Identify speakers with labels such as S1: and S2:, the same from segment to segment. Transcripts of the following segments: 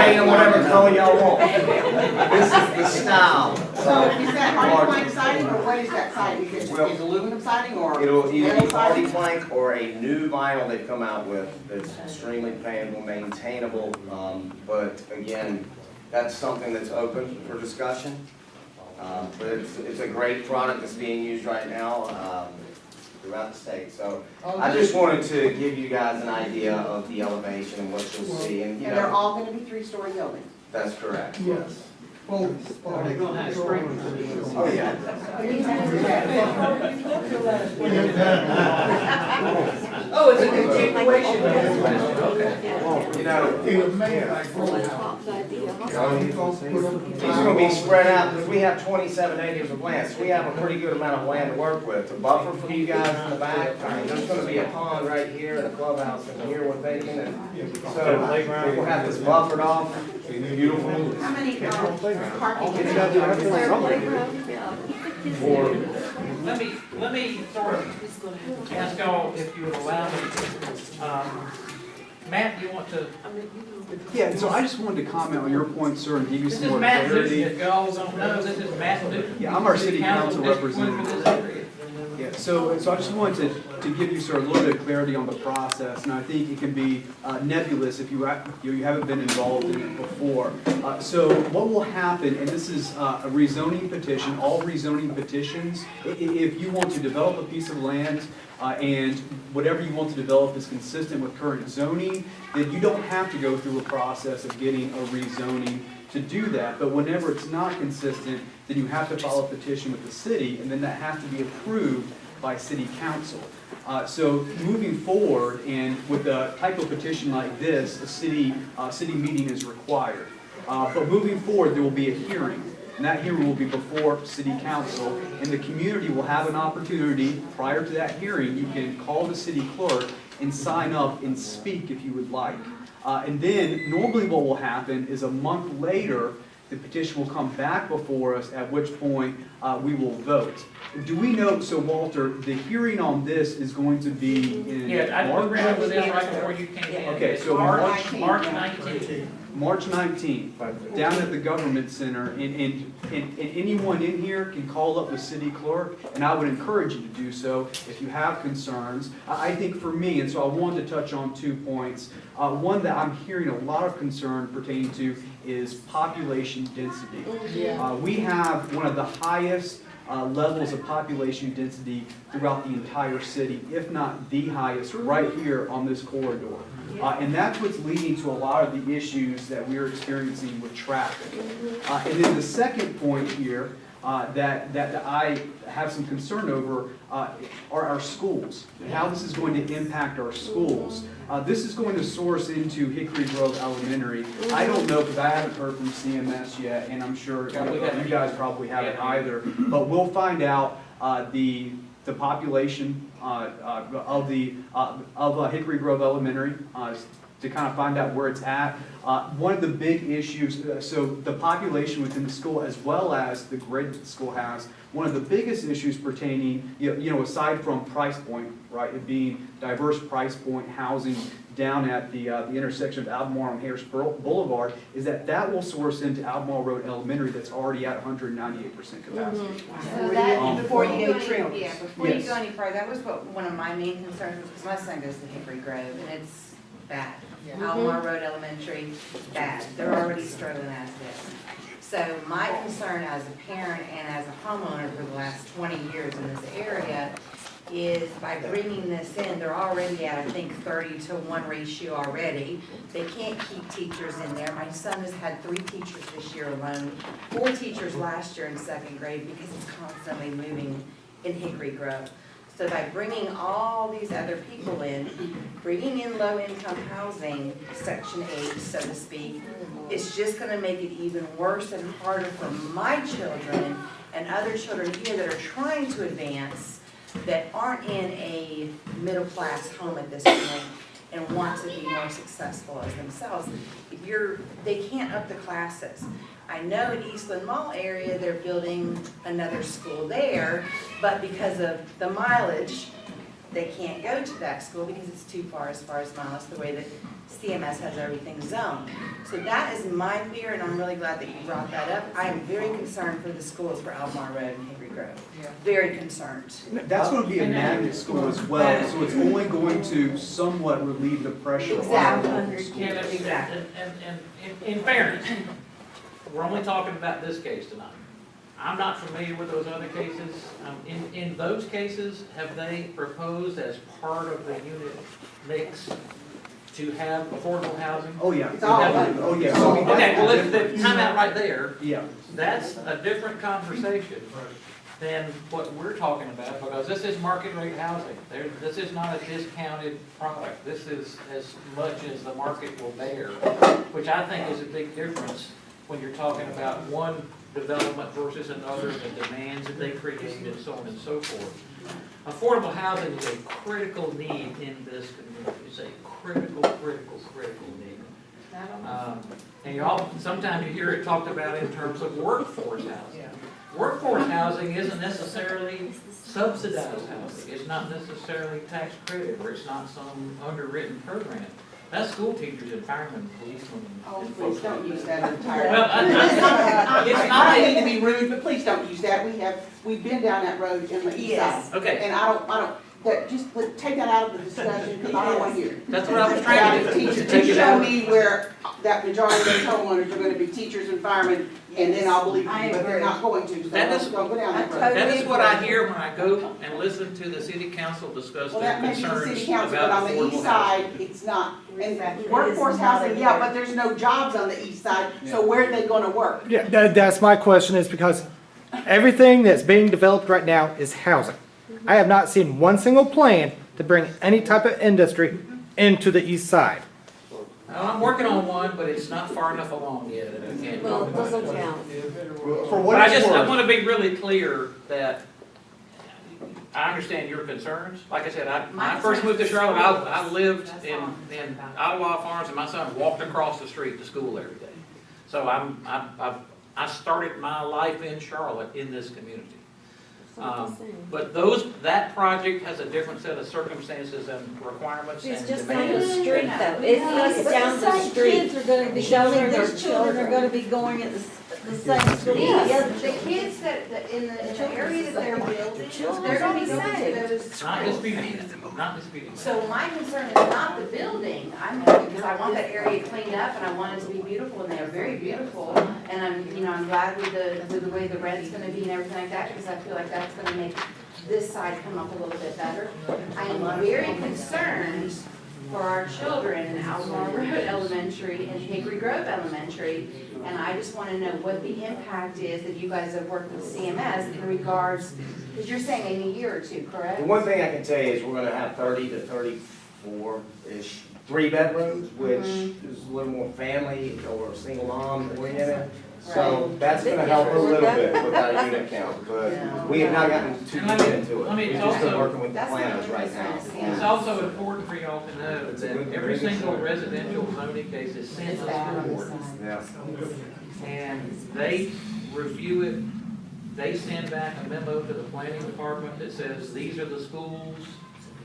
S1: paint them whatever color y'all want. This is the style.
S2: So is that hardy plank siding, or what is that siding? Is it aluminum siding or?
S1: It'll either
S2: metal
S1: be hardy
S2: siding?
S1: plank or a new vinyl they've come out with that's extremely paintable, maintainable. But again, that's something that's open for discussion. But it's a great product that's being used right now throughout the state. So I just wanted to give you guys an idea of the elevation and what you'll see. And
S2: And they're all gonna be three-story buildings?
S1: that's correct, yes.
S3: Are they gonna have sprinklers?
S1: Oh, yeah.
S3: Oh, it's a continuation.
S1: You know,
S3: Okay.
S1: it's gonna be spread out, because we have 27 acres of land, so we have a pretty good amount of land to work with. To buffer for you guys in the back, I mean, there's gonna be a pond right here and a clubhouse in here we're thinking, and so we'll have this buffered off, beautiful.
S2: How many parking?
S1: For,
S3: Let me sort of ask y'all if you would allow me. Matt, you want to,
S4: Yeah, so I just wanted to comment on your point, sir, and give you
S3: this
S4: some
S3: is
S4: more
S3: Matt Newton,
S4: clarity.
S3: if y'all don't know, this is Matt Newton.
S4: Yeah, I'm our city council
S3: District one
S4: representative.
S3: for this area.
S4: Yeah, so I just wanted to give you sort of a little bit of clarity on the process, and I think it can be nebulous if you haven't been involved in it before. So what will happen, and this is a rezoning petition, all rezoning petitions, if you want to develop a piece of land and whatever you want to develop is consistent with current zoning, then you don't have to go through a process of getting a rezoning to do that. But whenever it's not consistent, then you have to file a petition with the city, and then that has to be approved by city council. So moving forward, and with a type of petition like this, a city meeting is required. But moving forward, there will be a hearing, and that hearing will be before city council, and the community will have an opportunity, prior to that hearing, you can call the city clerk and sign up and speak if you would like. And then, normally what will happen is a month later, the petition will come back before us, at which point we will vote. Do we know, so Walter, the hearing on this is going to be in
S3: Yeah, I
S4: March?
S3: ran over this right before you came in.
S4: Okay, so
S3: March 19th.
S4: March 19th, down at the government center, and anyone in here can call up the city clerk, and I would encourage you to do so if you have concerns. I think for me, and so I wanted to touch on 2 points. One that I'm hearing a lot of concern pertaining to is population density. We have one of the highest levels of population density throughout the entire city, if not the highest, right here on this corridor. And that's what's leading to a lot of the issues that we're experiencing with traffic. And then the second point here that I have some concern over are our schools, and how this is going to impact our schools. This is going to source into Hickory Grove Elementary. I don't know, because I haven't heard from CMS yet, and I'm sure you guys probably haven't either, but we'll find out the population of Hickory Grove Elementary to kind of find out where it's at. One of the big issues, so the population within the school as well as the grade that the school has, one of the biggest issues pertaining, aside from price point, right, it being diverse price point housing down at the intersection of Albemarle and Harris Boulevard, is that will source into Albemarle Road Elementary that's already at 198% capacity.
S5: So that,
S2: Before you go
S5: go
S2: trail.
S5: any, yeah, before you
S4: Yes.
S5: go any further, that was what one of my main concerns was, because my son goes to Hickory Grove, and it's bad. Almar Road Elementary, bad. They're already struggling as this. So my concern as a parent and as a homeowner for the last 20 years in this area is by bringing this in, they're already at, I think, 30-to-1 ratio already. They can't keep teachers in there. My son has had 3 teachers this year alone, 4 teachers last year in 2nd grade, because it's constantly moving in Hickory Grove. So by bringing all these other people in, bringing in low-income housing, Section 8, so to speak, it's just going to make it even worse and harder for my children and other children here that are trying to advance, that aren't in a middle-class home at this point and want to be more successful as themselves. They can't up the classes. I know in Eastland Mall area, they're building another school there, but because of the mileage, they can't go to that school because it's too far as miles, the way that CMS has everything zoned. So that is my fear, and I'm really glad that you brought that up. I am very concerned for the schools for Albemarle Road and Hickory Grove. Very concerned.
S4: That's going to be a magnet school as well, so it's only going to somewhat relieve the pressure on
S5: Exactly.
S4: our local schools.
S3: Yeah,
S5: Exactly.
S3: and in fairness, we're only talking about this case tonight. I'm not familiar with those other cases. In those cases, have they proposed as part of the unit mix to have affordable housing?
S4: Oh, yeah.
S2: It's all-
S4: Oh, yeah. So, I mean,
S3: Okay, well,
S4: that's-
S3: let's time out right there.
S4: Yeah.
S3: That's a different conversation than what we're talking about, because this is market rate housing. This is not a discounted product. This is as much as the market will bear, which I think is a big difference when you're talking about one development versus another, the demands that they create and so on and so forth. Affordable housing is a critical need in this community. It's a critical need. And you all, sometimes you hear it talked about in terms of workforce housing. Workforce housing isn't necessarily subsidized housing. It's not necessarily tax credit, or it's not some underwritten program. That's school teachers and firemen, policemen.
S2: Oh,
S3: and
S2: please
S3: folks
S2: don't
S3: like
S2: use
S3: that.
S2: that entire.
S3: Well, it's not
S2: I
S3: a-
S2: hate to be rude, but please don't use that. We've been down that road in the east
S5: Yes.
S2: side.
S3: Okay,
S2: And I don't, take that out of the discussion, because I don't want to hear it.
S3: that's what I was trying to do.
S2: Teachers,
S3: Take
S2: you
S3: it
S2: show
S3: out.
S2: me where that majority of those homeowners are gonna be teachers and firemen, and then I'll believe you,
S5: I
S2: but they're
S5: agree.
S2: not going to, so
S3: That is-
S2: don't go down that road.
S3: That is what I hear when I go and listen to the city council discuss
S2: Well,
S3: their
S2: that may be the
S3: concerns
S2: city council, but
S3: about
S2: on the
S3: affordable
S2: east
S3: housing.
S2: side, it's not. And
S5: Exactly.
S2: workforce
S5: It is not
S2: housing,
S5: a-
S2: yeah, but there's no jobs on the east side, so where are they gonna work?
S6: Yeah, that's my question, is because everything that's being developed right now is housing. I have not seen one single plan to bring any type of industry into the east side.
S3: Well, I'm working on one, but it's not far enough along yet, and I can't.
S7: Well, it doesn't count.
S4: For
S3: But
S4: what
S3: I
S4: it's
S3: just, I
S4: worth,
S3: want to be really clear that I understand your concerns. Like I said, when I first moved to Charlotte, I lived in Ottawa Farms, and my son walked across the street to school every day. So I started my life in Charlotte in this community. But that project has a different set of circumstances and requirements and
S7: It's just down the
S3: demands.
S7: street though, it's down the street. Kids are gonna be going, their children are gonna be going at the same school.
S5: Yes, the kids that in the area that they're building, they're gonna be going to those
S3: Not
S5: schools.
S3: disputing, not disputing.
S5: So my concern is not the building, because I want that area cleaned up and I want it to be beautiful, and they are very beautiful. And I'm glad with the way the red's gonna be and everything like that, because I feel like that's gonna make this side come up a little bit better. I am very concerned for our children in Albemarle Road Elementary and Hickory Grove Elementary. And I just wanna know what the impact is that you guys have worked with CMS in regards, because you're saying in a year or two, correct?
S1: The one thing I can tell you is we're gonna have 30 to 34-ish, 3 bedrooms, which is a little more family or single mom oriented. So that's gonna help a little bit with our unit count, but we have not gotten too deep into it. We've just been working with the
S5: That's my
S1: planners right now.
S5: concern,
S3: It's also important for y'all to know that every single residential zoning case is sent
S5: It's
S3: to
S5: bad
S3: the
S5: on
S3: school
S5: this
S3: board.
S5: side.
S1: Yeah.
S3: And they review it, they send back a memo to the planning department that says, these are the schools,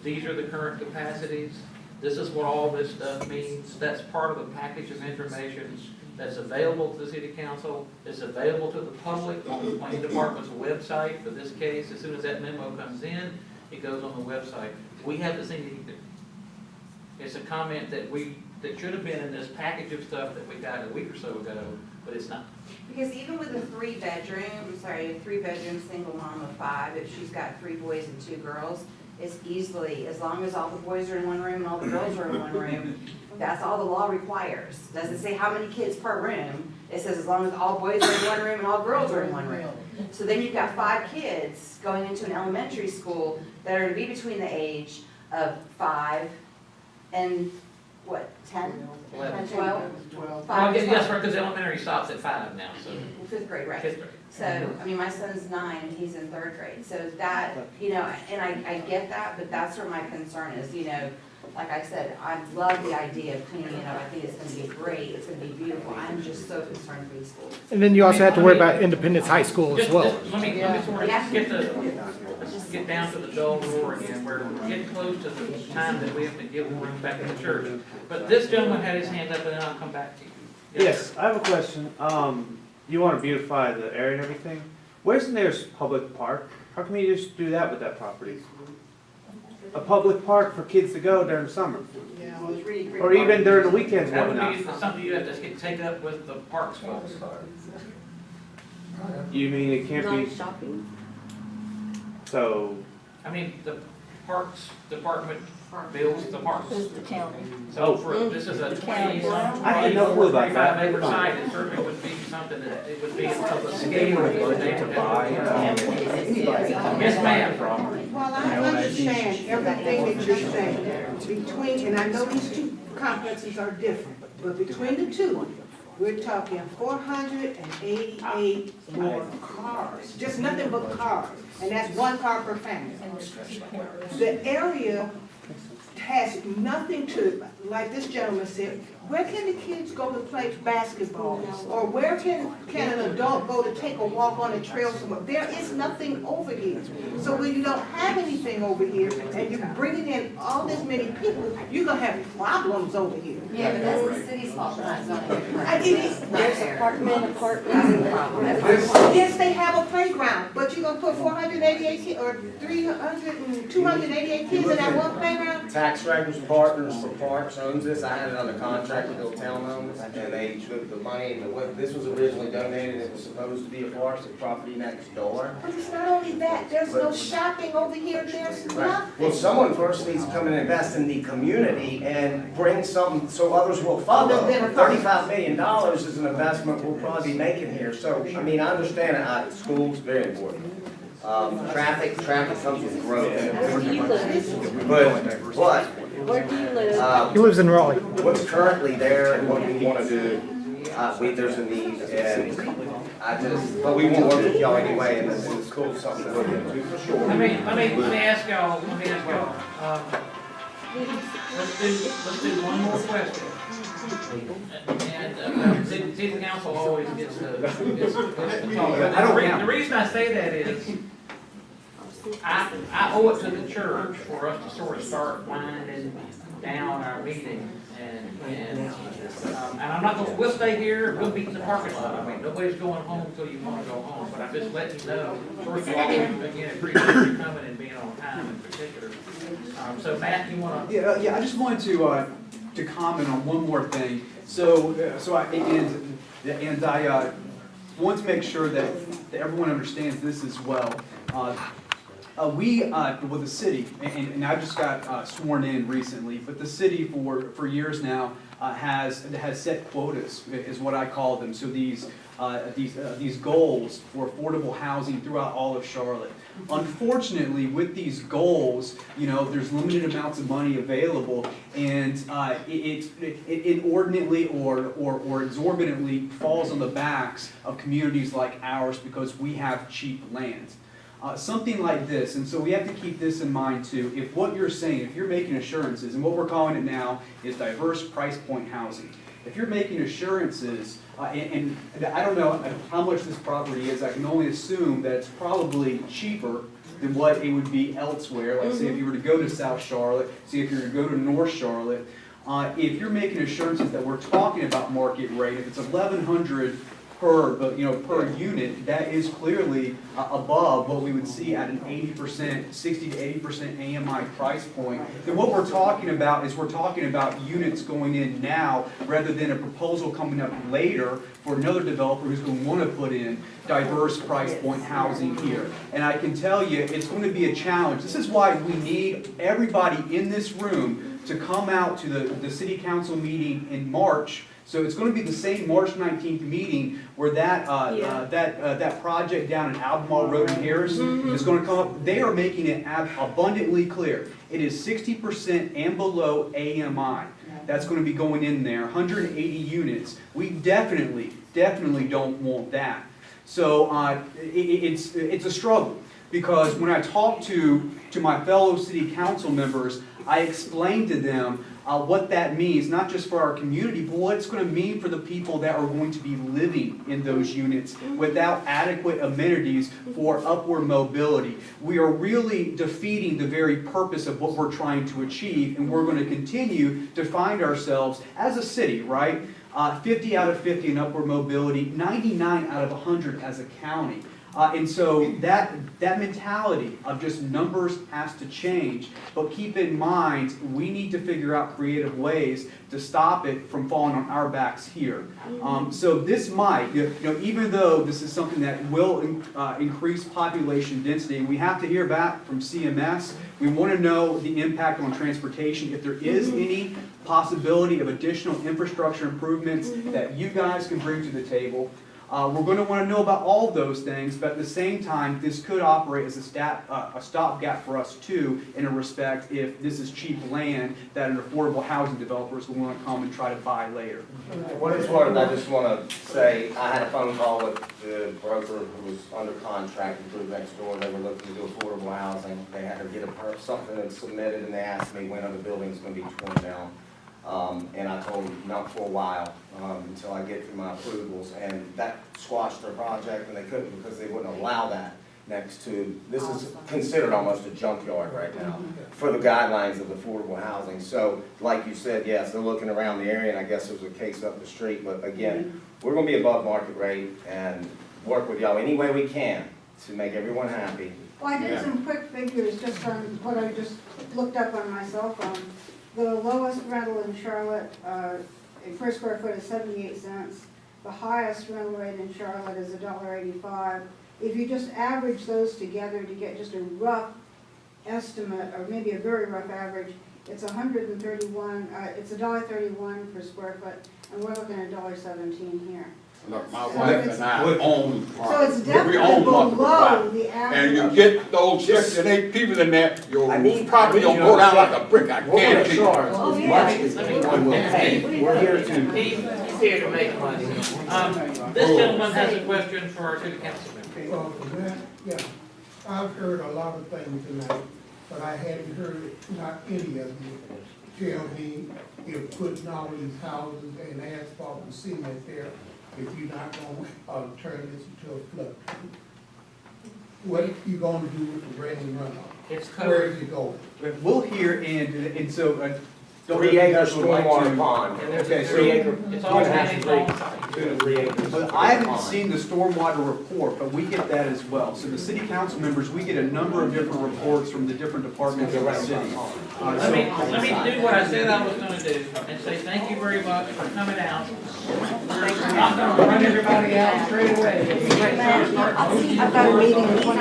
S3: these are the current capacities, this is what all this stuff means. That's part of the package of information that's available to the city council, it's available to the public on the planning department's website. For this case, as soon as that memo comes in, it goes on the website. We haven't seen it either. It's a comment that should have been in this package of stuff that we got a week or so ago, but it's not.
S5: Because even with a three-bedroom, single mom of 5, if she's got 3 boys and 2 girls, it's easily, as long as all the boys are in one room and all the girls are in one room, that's all the law requires. Doesn't say how many kids per room, it says as long as all boys are in one room and all girls are in one room. So then you've got 5 kids going into an elementary school that are to be between the age of 5 and, what, 10?
S3: 11.
S5: 12?
S2: 12.
S5: 5
S3: Well,
S5: to
S3: yes,
S5: 12.
S3: because elementary stops at 5 now, so
S5: 5th grade, right.
S3: 5th grade.
S5: So, I mean, my son's 9 and he's in 3rd grade, so that, and I get that, but that's where my concern is, like I said, I love the idea of cleaning it up, I think it's gonna be great, it's gonna be beautiful, I'm just so concerned for these schools.
S6: And then you also have to worry about Independence High School as well.
S3: Let me sort of get the get down to the dull roar again, where we're getting close to the time that we have to give the room back to the church. But this gentleman had his hand up, and then I'll come back to you.
S8: Yes, I have a question. You want to beautify the area and everything. Where's the nearest public park? How come you just do that with that property? A public park for kids to go during the summer,
S2: Yeah, well, it's really great.
S8: or even during the weekends and
S3: That would
S8: whatnot.
S3: be something you have to take up with the parks folks.
S8: You mean it can't be,
S7: shopping.
S8: so,
S3: I mean, the parks department builds the parks.
S7: It's the county.
S3: So for, this is a 20-some,
S8: I had no clue about that.
S3: 35 acre site, it certainly would be something that, it would be of a scale that they would have. Yes, ma'am.
S2: Well, I understand everything that you're saying, between, and I know these two complexes are different, but between the two, we're talking 488 more cars, just nothing but cars, and that's one car per family. The area has nothing to, like this gentleman said, where can the kids go to play basketball? Or where can an adult go to take a walk on a trail somewhere? There is nothing over here. So when you don't have anything over here, and you're bringing in all this many people, you're gonna have problems over here.
S5: Yeah, but that's the city's fault, not zoning.
S2: And it is,
S7: There's apartments and the problem.
S2: yes, they have a playground, but you're gonna put 488 kids, or 288 kids in that one playground?
S1: Tax Records Partners for Parks owns this. I had it under contract with Bill Town Homes, and they took the money, and this was originally donated, it was supposed to be a park, the property next door.
S2: But it's not only that, there's no shopping over here, there's
S1: Well,
S2: nothing.
S1: someone first needs to come and invest in the community and bring something so others will follow.
S2: Other than a-
S1: $35 million is an investment we'll probably be making here. So, I mean, I understand, schools, very important. Traffic comes with growth.
S7: Where do you live?
S1: But,
S7: Where do you live?
S6: He lives in Raleigh.
S1: what's currently there and what we want to do, there's a need, and but we won't work with y'all anyway, and the school's something to look into for sure.
S3: Let me ask y'all, let's do one more question. And, city council always gets to talk. The reason I say that is, I owe it to the church for us to sort of start winding down our meeting. And I'm not gonna, we'll stay here, we'll be in the parking lot. I mean, nobody's going home until you wanna go home, but I'm just letting you know, first of all, again, appreciate you coming and being on time in particular. So Matt, you wanna?
S4: Yeah, I just wanted to comment on one more thing. So I want to make sure that everyone understands this as well. The city, and I just got sworn in recently, but the city for years now has set quotas, is what I call them. So these goals for affordable housing throughout all of Charlotte. Unfortunately, with these goals, there's limited amounts of money available, and it inordinately or exorbitantly falls on the backs of communities like ours because we have cheap land. Something like this, and so we have to keep this in mind too. If what you're saying, if you're making assurances, and what we're calling it now is diverse price point housing. If you're making assurances, and I don't know how much this property is, I can only assume that it's probably cheaper than what it would be elsewhere. Like say if you were to go to South Charlotte, say if you were to go to North Charlotte, if you're making assurances that we're talking about market rate, if it's $1,100 per unit, that is clearly above what we would see at an 80%, 60 to 80% AMI price point. Then what we're talking about is units going in now rather than a proposal coming up later for another developer who's going to want to put in diverse price point housing here. And I can tell you, it's going to be a challenge. This is why we need everybody in this room to come out to the city council meeting in March. So it's going to be the same March 19th meeting where that project down in Albemarle Road in Harrison is going to come up. They are making it abundantly clear. It is 60% and below AMI. That's going to be going in there, 180 units. We definitely don't want that. So it's a struggle because when I talk to my fellow city council members, I explained to them what that means, not just for our community, but what it's going to mean for the people that are going to be living in those units without adequate amenities for upward mobility. We are really defeating the very purpose of what we're trying to achieve, and we're going to continue to find ourselves as a city, right? 50 out of 50 in upward mobility, 99 out of 100 as a county. And so that mentality of just numbers has to change. But keep in mind, we need to figure out creative ways to stop it from falling on our backs here. So this might, even though this is something that will increase population density, and we have to hear back from CMS, we want to know the impact on transportation, if there is any possibility of additional infrastructure improvements that you guys can bring to the table. We're going to want to know about all of those things, but at the same time, this could operate as a stopgap for us too, in a respect, if this is cheap land that an affordable housing developers will want to come and try to buy later.
S1: What it's worth, I just want to say, I had a phone call with the broker who was under contract with Group Next Door. They were looking to do affordable housing. They had to get something that's submitted, and they asked me when are the buildings going to be torn down. And I told them not for a while, until I get through my approvals, and that squashed their project, and they couldn't because they wouldn't allow that next to, this is considered almost a junkyard right now for the guidelines of affordable housing. So, like you said, yes, they're looking around the area, and I guess there's a case up the street, but again, we're gonna be above market rate and work with y'all any way we can to make everyone happy.
S9: Well, I did some quick figures just on what I just looked up on my cell phone. The lowest rental in Charlotte, per square foot is 78 cents. The highest rental rate in Charlotte is $1.85. If you just average those together to get just a rough estimate, or maybe a very rough average, it's it's $1.31 per square foot, and we're looking at $1.17 here.
S10: Look, my wife and I own
S9: So
S10: property.
S9: it's
S10: We
S9: definitely
S10: own multiple
S9: below
S10: properties.
S9: the
S10: And you
S9: average.
S10: get those 6 and 8 people in there, your property don't go down like a brick, I
S1: We're gonna
S10: guarantee you.
S1: charge
S7: Oh,
S1: as
S7: yeah.
S1: much as anyone will pay. We're here to.
S3: He's here to make money. This gentleman has a question for our city council member.
S11: Well, yeah, I've heard a lot of things tonight, but I hadn't heard not any of you tell me if putting all these houses and asphalt and cement there, if you're not gonna, turn this into a flood. What you gonna do with the rain and runoff?
S3: It's
S11: Where
S3: covered.
S11: is it going?
S4: We'll hear, and so, don't
S1: 3 acre
S4: guys would like
S1: stormwater
S4: to-
S1: pond.
S4: Okay, so-
S1: 3 acre.
S3: It's all
S1: managed
S3: managed on site.
S1: 2 to 3 acres.
S4: But I haven't seen the stormwater report, but we get that as well. So the city council members, we get a number of different reports from the different departments of the city.
S3: Let me do what I said I was gonna do, and say thank you very much for coming out. I'm gonna run everybody out straight away.
S9: I've got a meeting in 20